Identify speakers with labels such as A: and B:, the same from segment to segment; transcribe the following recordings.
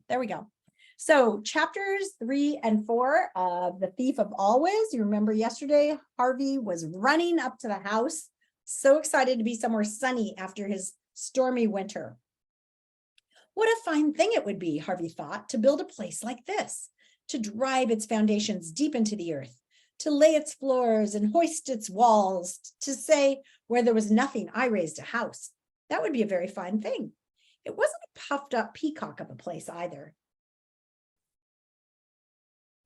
A: There we go. So chapters 3 and 4 of The Thief of Always. You remember yesterday, Harvey was running up to the house, so excited to be somewhere sunny after his stormy winter. What a fine thing it would be, Harvey thought, to build a place like this, to drive its foundations deep into the earth, to lay its floors and hoist its walls, to say, where there was nothing, I raised a house. That would be a very fine thing. It wasn't a puffed up peacock of a place either.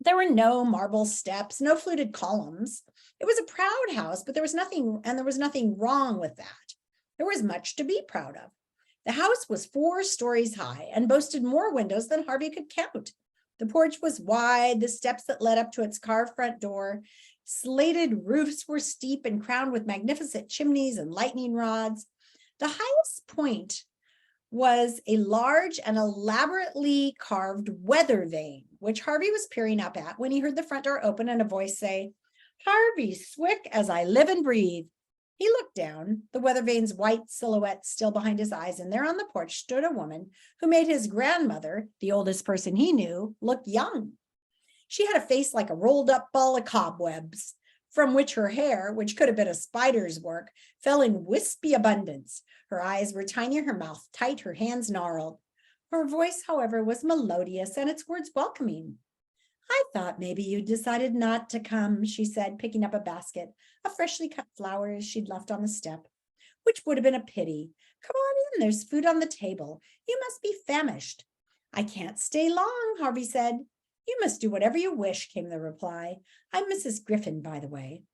A: There were no marble steps, no fluted columns. It was a proud house, but there was nothing wrong with that. There was much to be proud of. The house was 4 stories high and boasted more windows than Harvey could count. The porch was wide, the steps that led up to its carved front door. Slated roofs were steep and crowned with magnificent chimneys and lightning rods. The highest point was a large and elaborately carved weather vane, which Harvey was peering up at when he heard the front door open and a voice say, "Harvey Swick, as I live and breathe." He looked down, the weather vane's white silhouette still behind his eyes, and there on the porch stood a woman who made his grandmother, the oldest person he knew, look young. She had a face like a rolled up ball of cobwebs, from which her hair, which could have been a spider's work, fell in wispy abundance. Her eyes were tiny, her mouth tight, her hands gnarled. Her voice, however, was melodious and its words welcoming. "I thought maybe you decided not to come," she said, picking up a basket of freshly cut flowers she'd left on the step, "which would have been a pity. Come on in, there's food on the table. You must be famished." "I can't stay long," Harvey said. "You must do whatever you wish," came the reply. "I'm Mrs. Griffin, by the way."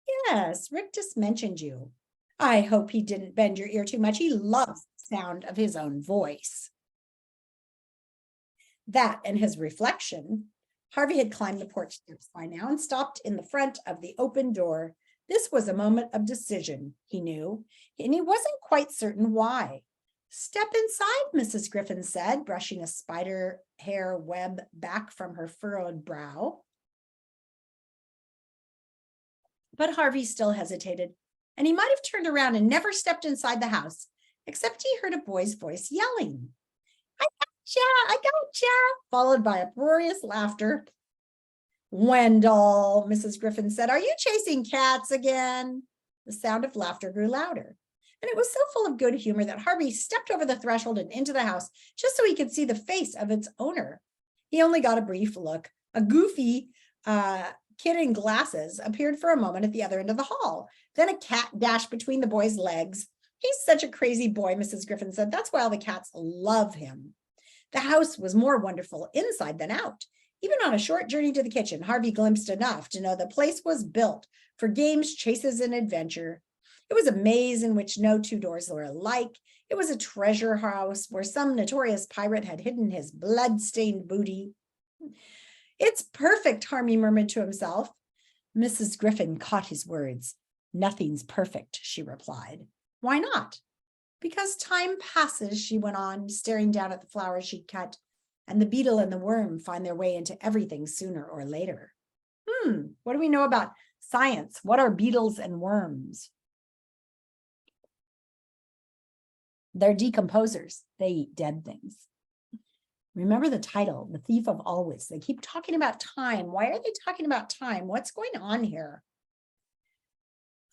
A: "Yes, Rick just mentioned you." "I hope he didn't bend your ear too much. He loves the sound of his own voice." That and his reflection. Harvey had climbed the porch steps by now and stopped in the front of the open door. This was a moment of decision, he knew, and he wasn't quite certain why. "Step inside," Mrs. Griffin said, brushing a spider hair web back from her furrowed brow. But Harvey still hesitated, and he might have turned around and never stepped inside the house, except he heard a boy's voice yelling, I gotcha," followed by uproarious laughter. "Wendell," Mrs. Griffin said, "are you chasing cats again?" The sound of laughter grew louder, and it was so full of good humor that Harvey stepped over the threshold and into the house just so he could see the face of its owner. He only got a brief look. A goofy kid in glasses appeared for a moment at the other end of the hall. Then a cat dashed between the boy's legs. "He's such a crazy boy," Mrs. Griffin said. "That's why all the cats love him." The house was more wonderful inside than out. Even on a short journey to the kitchen, Harvey glimpsed enough to know the place was built for games, chases, and adventure. It was a maze in which no 2 doors were alike. It was a treasure house where some notorious pirate had hidden his blood-stained booty. "It's perfect," Harvey murmured to himself. Mrs. Griffin caught his words. "Nothing's perfect," she replied. "Why not?" "Because time passes," she went on, staring down at the flowers she'd cut, "and the beetle and the worm find their way into everything sooner or later." What do we know about science? What are beetles and worms? They're decomposers. They eat dead things. Remember the title, The Thief of Always. They keep talking about time. Why are they talking about time? What's going on here?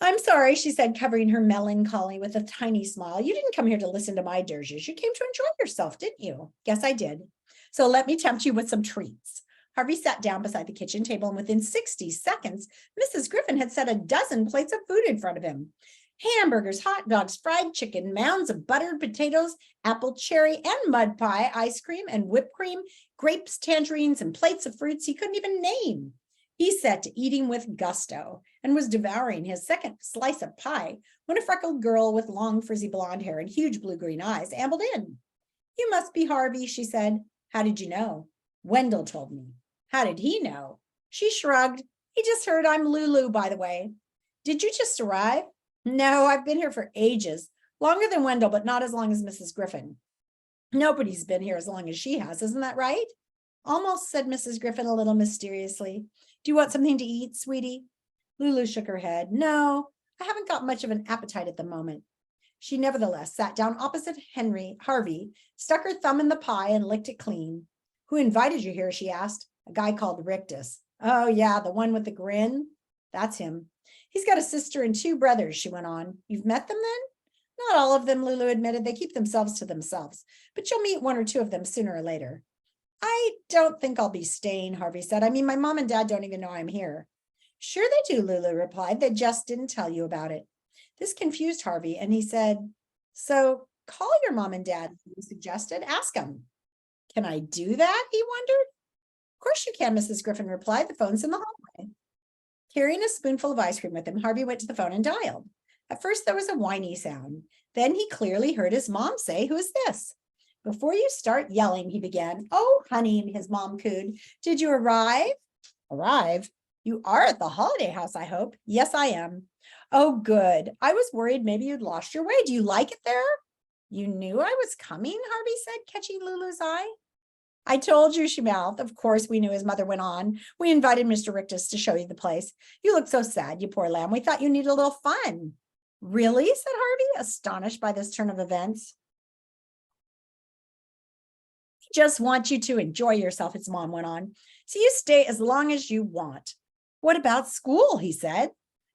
A: "I'm sorry," she said, covering her melancholy with a tiny smile. "You didn't come here to listen to my dirges. You came to enjoy yourself, didn't you?" "Yes, I did. So let me tempt you with some treats." Harvey sat down beside the kitchen table, and within 60 seconds, Mrs. Griffin had set a dozen plates of food in front of him. Hamburgers, hot dogs, fried chicken, mounds of buttered potatoes, apple, cherry, and mud pie, ice cream and whipped cream, grapes, tangerines, and plates of fruits he couldn't even name. He set to eating with gusto and was devouring his second slice of pie when a freckled girl with long frizzy blonde hair and huge blue-green eyes ambled in. "You must be Harvey," she said. "How did you know?" "Wendell told me." "How did he know?" She shrugged. "He just heard. I'm Lulu, by the way." "Did you just arrive?" "No, I've been here for ages. Longer than Wendell, but not as long as Mrs. Griffin." "Nobody's been here as long as she has, isn't that right?" "Almost," said Mrs. Griffin a little mysteriously. "Do you want something to eat, sweetie?" Lulu shook her head. "No, I haven't got much of an appetite at the moment." She nevertheless sat down opposite Harvey, stuck her thumb in the pie and licked it clean. Who invited you here? She asked. A guy called Rictus. Oh, yeah, the one with the grin? That's him. He's got a sister and 2 brothers, she went on. You've met them then? Not all of them, Lulu admitted. They keep themselves to themselves, but you'll meet 1 or 2 of them sooner or later. I don't think I'll be staying, Harvey said. I mean, my mom and dad don't even know I'm here. Sure they do, Lulu replied. They just didn't tell you about it. This confused Harvey, and he said, so call your mom and dad, he suggested. Ask them. Can I do that? He wondered. Of course you can, Mrs. Griffin replied. The phone's in the hallway. Carrying a spoonful of ice cream with him, Harvey went to the phone and dialed. At first, there was a whiny sound. Then he clearly heard his mom say, who is this? Before you start yelling, he began. Oh, honey, his mom cooed. Did you arrive? Arrive? You are at the holiday house, I hope. Yes, I am. Oh, good. I was worried maybe you'd lost your way. Do you like it there? You knew I was coming, Harvey said, catching Lulu's eye. I told you, she mouthed. Of course we knew, his mother went on. We invited Mr. Rictus to show you the place. You look so sad, you poor lamb. We thought you needed a little fun. Really? Said Harvey, astonished by this turn of events. I just want you to enjoy yourself, his mom went on. So you stay as long as you want. What about school? He said.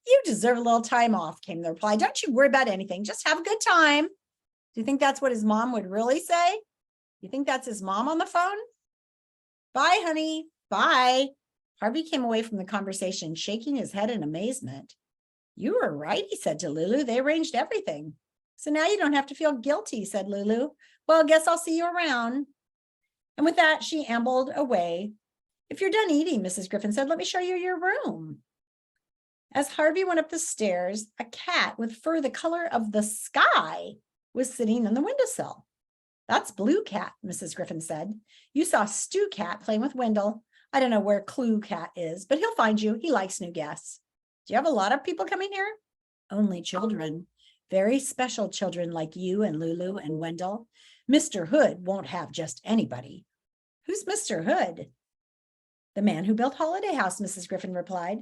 A: You deserve a little time off, came the reply. Don't you worry about anything. Just have a good time. Do you think that's what his mom would really say? You think that's his mom on the phone? Bye, honey. Bye. Harvey came away from the conversation, shaking his head in amazement. You were right, he said to Lulu. They arranged everything. So now you don't have to feel guilty, said Lulu. Well, I guess I'll see you around. And with that, she ambled away. If you're done eating, Mrs. Griffin said, let me show you your room. As Harvey went up the stairs, a cat with fur the color of the sky was sitting on the windowsill. That's Blue Cat, Mrs. Griffin said. You saw Stew Cat playing with Wendell. I don't know where Clue Cat is, but he'll find you. He likes new guests. Do you have a lot of people coming here? Only children. Very special children like you and Lulu and Wendell. Mr. Hood won't have just anybody. Who's Mr. Hood? The man who built Holiday House, Mrs. Griffin replied.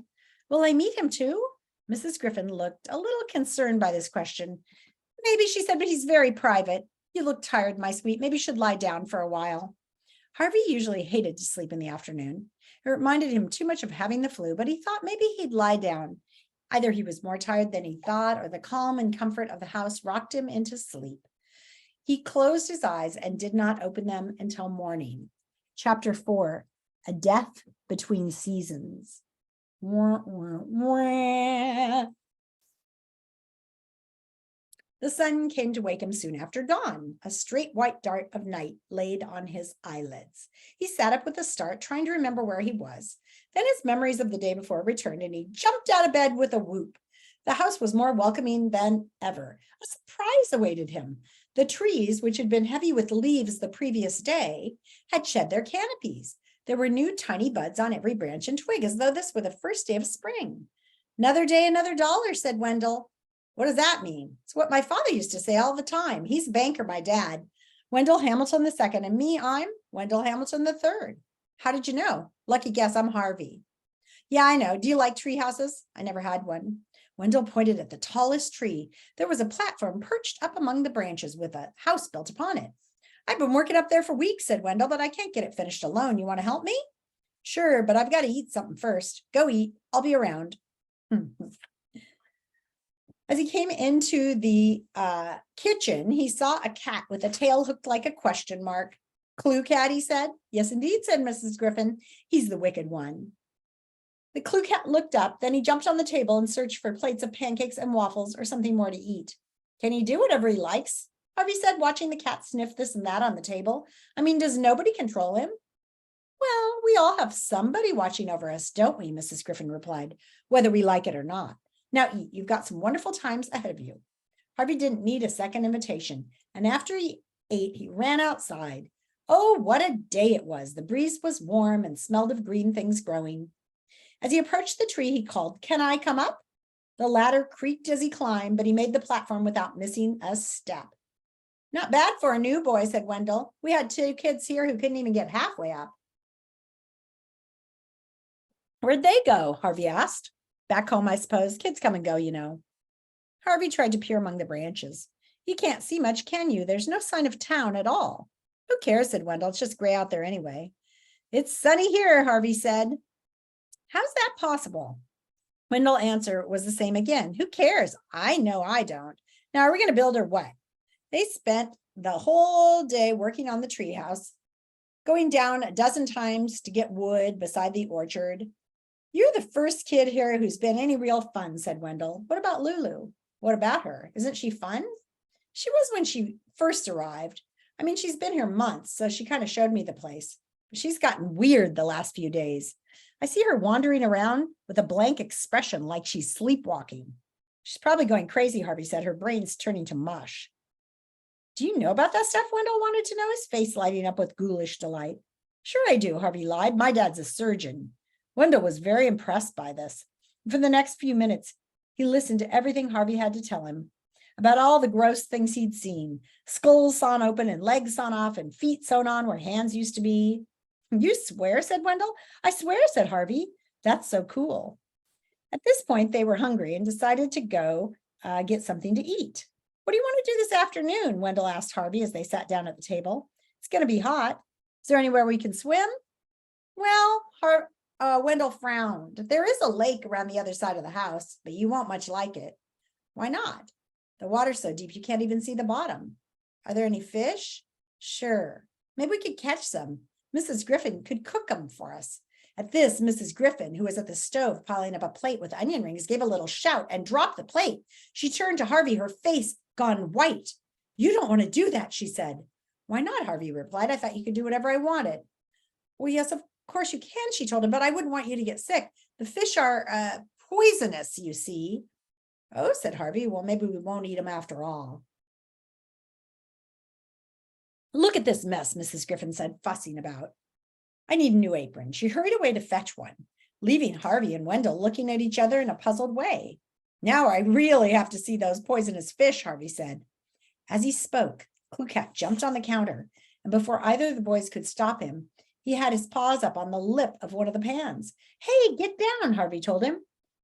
A: Will I meet him too? Mrs. Griffin looked a little concerned by this question. Maybe, she said, but he's very private. You look tired, my sweet. Maybe you should lie down for a while. Harvey usually hated to sleep in the afternoon. It reminded him too much of having the flu, but he thought maybe he'd lie down. Either he was more tired than he thought, or the calm and comfort of the house rocked him into sleep. He closed his eyes and did not open them until morning. Chapter 4, A Death Between Seasons. Wah, wah, wah. The sun came to wake him soon after dawn. A straight white dart of night laid on his eyelids. He sat up with a start, trying to remember where he was. Then his memories of the day before returned, and he jumped out of bed with a whoop. The house was more welcoming than ever. A surprise awaited him. The trees, which had been heavy with leaves the previous day, had shed their canopies. There were new tiny buds on every branch and twig, as though this were the first day of spring. Another day, another dollar, said Wendell. What does that mean? It's what my father used to say all the time. He's a banker, my dad. Wendell Hamilton II, and me, I'm Wendell Hamilton III. How did you know? Lucky guess, I'm Harvey. Yeah, I know. Do you like tree houses? I never had one. Wendell pointed at the tallest tree. There was a platform perched up among the branches with a house built upon it. I've been working up there for weeks, said Wendell, but I can't get it finished alone. You want to help me? Sure, but I've got to eat something first. Go eat. I'll be around. As he came into the kitchen, he saw a cat with a tail hooked like a question mark. Clue Cat, he said. Yes, indeed, said Mrs. Griffin. He's the wicked one. The Clue Cat looked up, then he jumped on the table and searched for plates of pancakes and waffles or something more to eat. Can he do whatever he likes? Harvey said, watching the cat sniff this and that on the table. I mean, does nobody control him? Well, we all have somebody watching over us, don't we? Mrs. Griffin replied, whether we like it or not. Now eat, you've got some wonderful times ahead of you. Harvey didn't need a second invitation, and after he ate, he ran outside. Oh, what a day it was. The breeze was warm and smelled of green things growing. As he approached the tree, he called, Can I come up? The ladder creaked as he climbed, but he made the platform without missing a step. Not bad for a new boy, said Wendell. We had 2 kids here who couldn't even get halfway up. Where'd they go? Harvey asked. Back home, I suppose. Kids come and go, you know. Harvey tried to peer among the branches. You can't see much, can you? There's no sign of town at all. Who cares, said Wendell. It's just gray out there anyway. It's sunny here, Harvey said. How's that possible? Wendell's answer was the same again. Who cares? I know I don't. Now, are we going to build or what? They spent the whole day working on the treehouse, going down a dozen times to get wood beside the orchard. You're the first kid here who's been any real fun, said Wendell. What about Lulu? What about her? Isn't she fun? She was when she first arrived. I mean, she's been here months, so she kind of showed me the place. But she's gotten weird the last few days. I see her wandering around with a blank expression like she's sleepwalking. She's probably going crazy, Harvey said. Her brain's turning to mush. Do you know about that stuff? Wendell wanted to know, his face lighting up with ghoulish delight. Sure I do, Harvey lied. My dad's a surgeon. Wendell was very impressed by this. For the next few minutes, he listened to everything Harvey had to tell him about all the gross things he'd seen. Skulls sawn open and legs sawn off and feet sewn on where hands used to be. You swear, said Wendell. I swear, said Harvey. That's so cool. At this point, they were hungry and decided to go get something to eat. What do you want to do this afternoon? Wendell asked Harvey as they sat down at the table. It's going to be hot. Is there anywhere we can swim? Well, Wendell frowned. There is a lake around the other side of the house, but you won't much like it. Why not? The water's so deep you can't even see the bottom. Are there any fish? Sure. Maybe we could catch some. Mrs. Griffin could cook them for us. At this, Mrs. Griffin, who was at the stove piling up a plate with onion rings, gave a little shout and dropped the plate. She turned to Harvey, her face gone white. You don't want to do that, she said. Why not? Harvey replied. I thought you could do whatever I wanted. Well, yes, of course you can, she told him, but I wouldn't want you to get sick. The fish are poisonous, you see. Oh, said Harvey. Well, maybe we won't eat them after all. Look at this mess, Mrs. Griffin said, fussing about. I need a new apron. She hurried away to fetch one, leaving Harvey and Wendell looking at each other in a puzzled way. Now I really have to see those poisonous fish, Harvey said. As he spoke, Clue-Cat jumped on the counter, and before either of the boys could stop him, he had his paws up on the lip of one of the pans. Hey, get down, Harvey told him.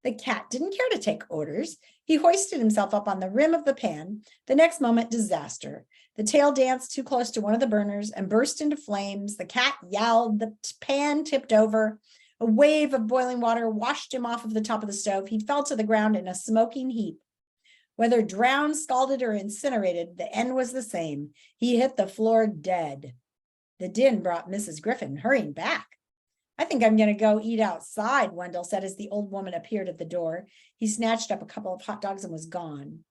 A: The cat didn't care to take orders. He hoisted himself up on the rim of the pan. The next moment, disaster. The tail danced too close to one of the burners and burst into flames. The cat yowled. The pan tipped over. A wave of boiling water washed him off of the top of the stove. He fell to the ground in a smoking heap. Whether drowned, scalded, or incinerated, the end was the same. He hit the floor dead. The din brought Mrs. Griffin hurrying back. I think I'm going to go eat outside, Wendell said as the old woman appeared at the door. He snatched up a couple of hot dogs and was gone.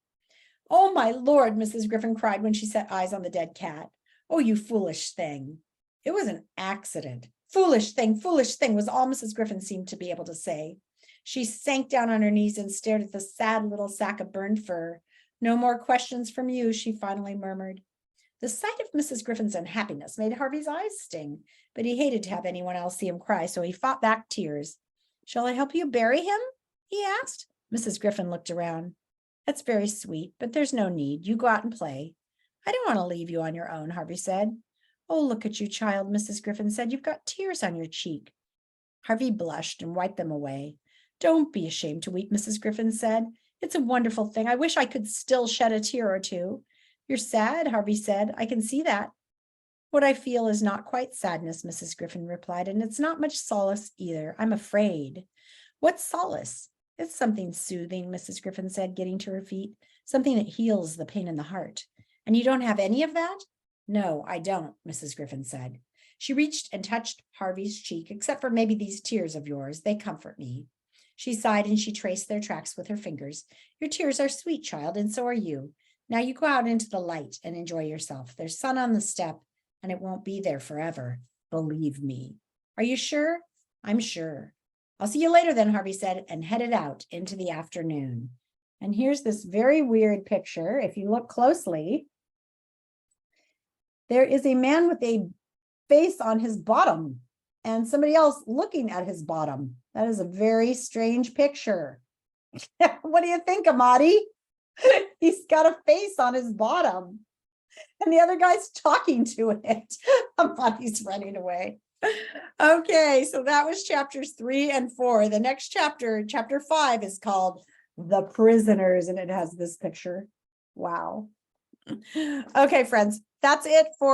A: Oh, my Lord, Mrs. Griffin cried when she set eyes on the dead cat. Oh, you foolish thing. It was an accident. Foolish thing was all Mrs. Griffin seemed to be able to say. She sank down on her knees and stared at the sad little sack of burned fur. No more questions from you, she finally murmured. The sight of Mrs. Griffin's unhappiness made Harvey's eyes sting, but he hated to have anyone else see him cry, so he fought back tears. Shall I help you bury him? He asked. Mrs. Griffin looked around. That's very sweet, but there's no need. You go out and play. I don't want to leave you on your own, Harvey said. Oh, look at you, child, Mrs. Griffin said. You've got tears on your cheek. Harvey blushed and wiped them away. Don't be ashamed to weep, Mrs. Griffin said. It's a wonderful thing. I wish I could still shed a tear or two. You're sad, Harvey said. I can see that. What I feel is not quite sadness, Mrs. Griffin replied, and it's not much solace either. I'm afraid. What's solace? It's something soothing, Mrs. Griffin said, getting to her feet, something that heals the pain in the heart. And you don't have any of that? No, I don't, Mrs. Griffin said. She reached and touched Harvey's cheek, except for maybe these tears of yours. They comfort me. She sighed and she traced their tracks with her fingers. Your tears are sweet, child, and so are you. Now you go out into the light and enjoy yourself. There's sun on the step, and it won't be there forever. Believe me. Are you sure? I'm sure. I'll see you later then, Harvey said, and headed out into the afternoon. And here's this very weird picture. If you look closely, there is a man with a face on his bottom and somebody else looking at his bottom. That is a very strange picture. What do you think, Amadi? He's got a face on his bottom and the other guy's talking to it. Amadi's running away. Okay, so that was chapters 3 and 4. The next chapter, chapter 5, is called The Prisoners, and it has this picture. Wow. Okay, friends, that's it for